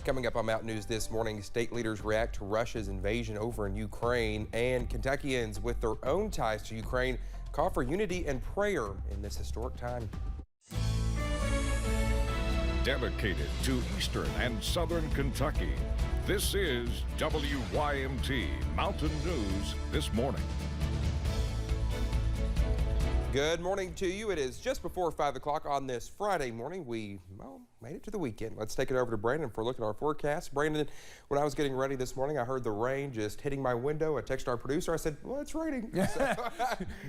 Coming up on Mountain News this morning, state leaders react to Russia's invasion over in Ukraine, and Kentuckians with their own ties to Ukraine call for unity and prayer in this historic time. Dedicated to Eastern and Southern Kentucky, this is WYMT Mountain News this morning. Good morning to you. It is just before 5 o'clock on this Friday morning. We made it to the weekend. Let's take it over to Brandon for a look at our forecast. Brandon, when I was getting ready this morning, I heard the rain just hitting my window. I texted our producer. I said, well, it's raining. So,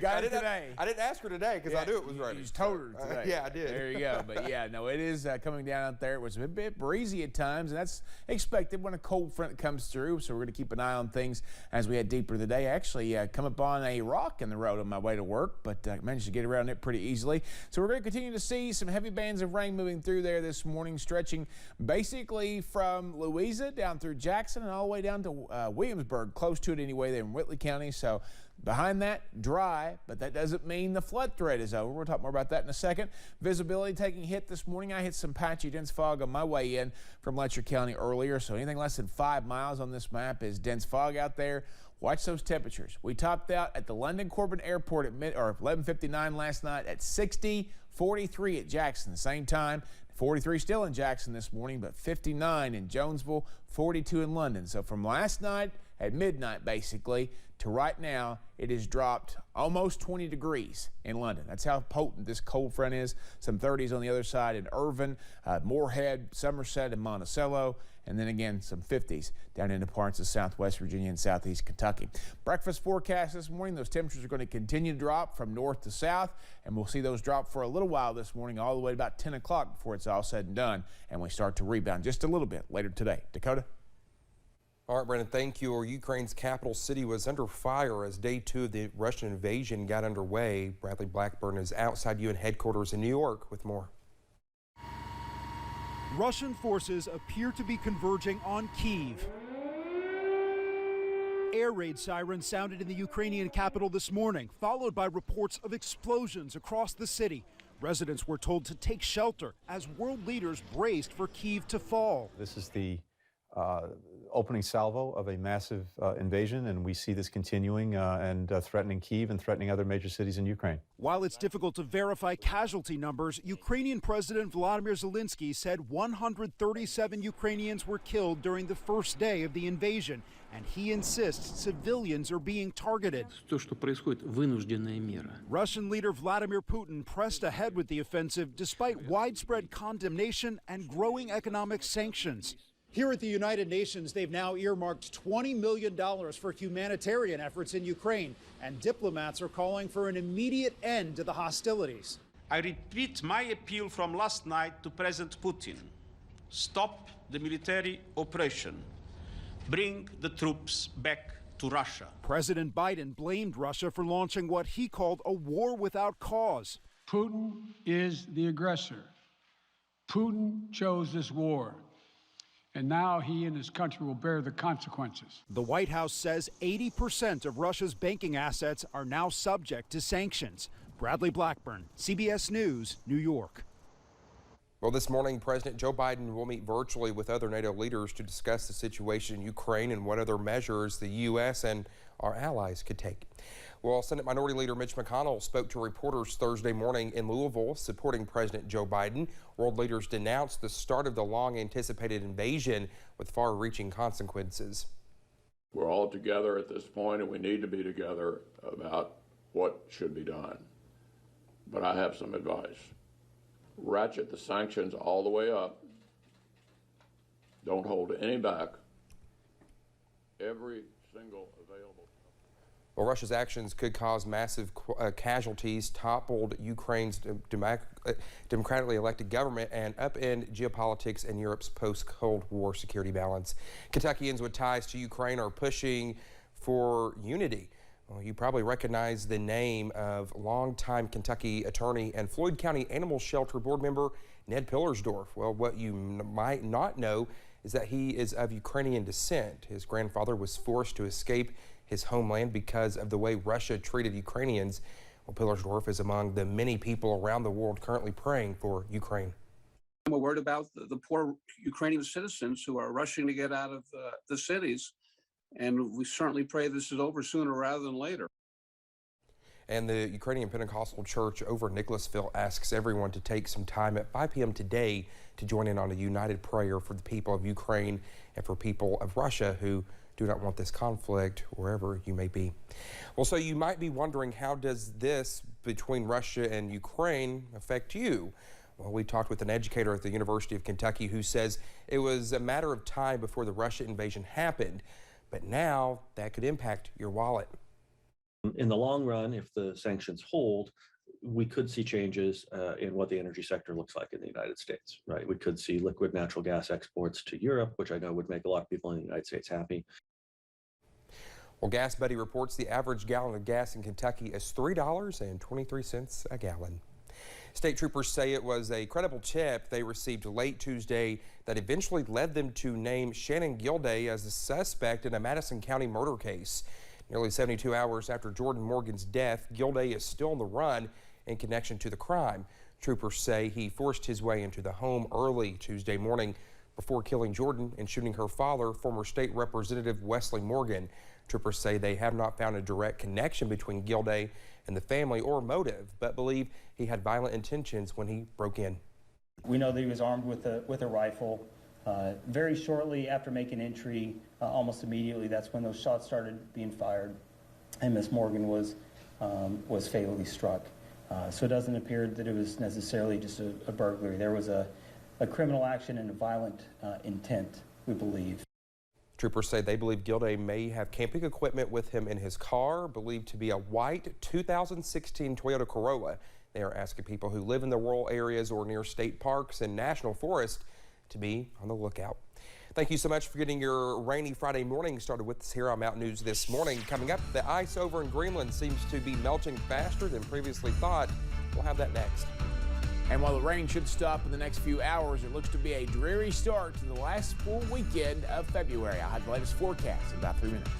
Got it today. I didn't ask her today because I knew it was raining. You told her today. Yeah, I did. There you go. But yeah, no, it is coming down out there. It was a bit breezy at times, and that's expected when a cold front comes through. So we're going to keep an eye on things as we head deeper in the day. I actually come upon a rock in the road on my way to work, but managed to get around it pretty easily. So we're going to continue to see some heavy bands of rain moving through there this morning, stretching basically from Louisa down through Jackson and all the way down to Williamsburg, close to it anyway there in Whitley County. So behind that, dry, but that doesn't mean the flood threat is over. We'll talk more about that in a second. Visibility taking a hit this morning. I hit some patchy dense fog on my way in from Letcher County earlier, so anything less than 5 miles on this map is dense fog out there. Watch those temperatures. We topped out at the London Corbin Airport at 11:59 last night at 60, 43 at Jackson. Same time, 43 still in Jackson this morning, but 59 in Jonesville, 42 in London. So from last night at midnight, basically, to right now, it has dropped almost 20 degrees in London. That's how potent this cold front is. Some 30s on the other side in Irvin, Moorhead, Somerset, and Monticello. And then again, some 50s down into parts of Southwest Virginia and Southeast Kentucky. Breakfast forecast this morning, those temperatures are going to continue to drop from north to south, and we'll see those drop for a little while this morning, all the way to about 10 o'clock before it's all said and done, and we start to rebound just a little bit later today. Dakota? All right, Brandon, thank you. Ukraine's capital city was under fire as day 2 of the Russian invasion got underway. Bradley Blackburn is outside UN headquarters in New York with more. Russian forces appear to be converging on Kyiv. Air raid sirens sounded in the Ukrainian capital this morning, followed by reports of explosions across the city. Residents were told to take shelter as world leaders braced for Kyiv to fall. This is the opening salvo of a massive invasion, and we see this continuing and threatening Kyiv and threatening other major cities in Ukraine. While it's difficult to verify casualty numbers, Ukrainian President Volodymyr Zelensky said 137 Ukrainians were killed during the first day of the invasion, and he insists civilians are being targeted. Russian leader Vladimir Putin pressed ahead with the offensive despite widespread condemnation and growing economic sanctions. Here at the United Nations, they've now earmarked $20 million for humanitarian efforts in Ukraine, and diplomats are calling for an immediate end to the hostilities. I repeat my appeal from last night to President Putin. Stop the military operation. Bring the troops back to Russia. President Biden blamed Russia for launching what he called a war without cause. Putin is the aggressor. Putin chose this war. And now he and his country will bear the consequences. The White House says 80% of Russia's banking assets are now subject to sanctions. Bradley Blackburn, CBS News, New York. Well, this morning, President Joe Biden will meet virtually with other NATO leaders to discuss the situation in Ukraine and what other measures the U.S. and our allies could take. Well, Senate Minority Leader Mitch McConnell spoke to reporters Thursday morning in Louisville supporting President Joe Biden. World leaders denounced the start of the long-anticipated invasion with far-reaching consequences. We're all together at this point, and we need to be together about what should be done. But I have some advice. Ratchet the sanctions all the way up. Don't hold any back. Every single available. Well, Russia's actions could cause massive casualties, toppled Ukraine's democratically elected government, and upend geopolitics and Europe's post-Cold War security balance. Kentuckians with ties to Ukraine are pushing for unity. Well, you probably recognize the name of longtime Kentucky attorney and Floyd County Animal Shelter Board member Ned Pillersdorf. Well, what you might not know is that he is of Ukrainian descent. His grandfather was forced to escape his homeland because of the way Russia treated Ukrainians. Well, Pillersdorf is among the many people around the world currently praying for Ukraine. We're worried about the poor Ukrainian citizens who are rushing to get out of the cities. And we certainly pray this is over sooner rather than later. And the Ukrainian Pentecostal Church over Nicholasville asks everyone to take some time at 5 p.m. today to join in on a united prayer for the people of Ukraine and for people of Russia who do not want this conflict wherever you may be. Well, so you might be wondering, how does this between Russia and Ukraine affect you? Well, we talked with an educator at the University of Kentucky who says it was a matter of time before the Russia invasion happened, but now that could impact your wallet. In the long run, if the sanctions hold, we could see changes in what the energy sector looks like in the United States, right? We could see liquid natural gas exports to Europe, which I know would make a lot of people in the United States happy. Well, Gas Buddy reports the average gallon of gas in Kentucky is $3.23 a gallon. State troopers say it was a credible tip they received late Tuesday that eventually led them to name Shannon Gilday as the suspect in a Madison County murder case. Nearly 72 hours after Jordan Morgan's death, Gilday is still on the run in connection to the crime. Troopers say he forced his way into the home early Tuesday morning before killing Jordan and shooting her father, former state representative Wesley Morgan. Troopers say they have not found a direct connection between Gilday and the family or motive, but believe he had violent intentions when he broke in. We know that he was armed with a rifle. Very shortly after making entry, almost immediately, that's when those shots started being fired, and Miss Morgan was fatally struck. So it doesn't appear that it was necessarily just a burglary. There was a criminal action and a violent intent, we believe. Troopers say they believe Gilday may have camping equipment with him in his car, believed to be a white 2016 Toyota Corolla. They are asking people who live in the rural areas or near state parks and national forests to be on the lookout. Thank you so much for getting your rainy Friday morning started with us here on Mountain News this morning. Coming up, the ice over in Greenland seems to be melting faster than previously thought. We'll have that next. And while the rain should stop in the next few hours, it looks to be a dreary start to the last full weekend of February. I'll have the latest forecast in about 3 minutes.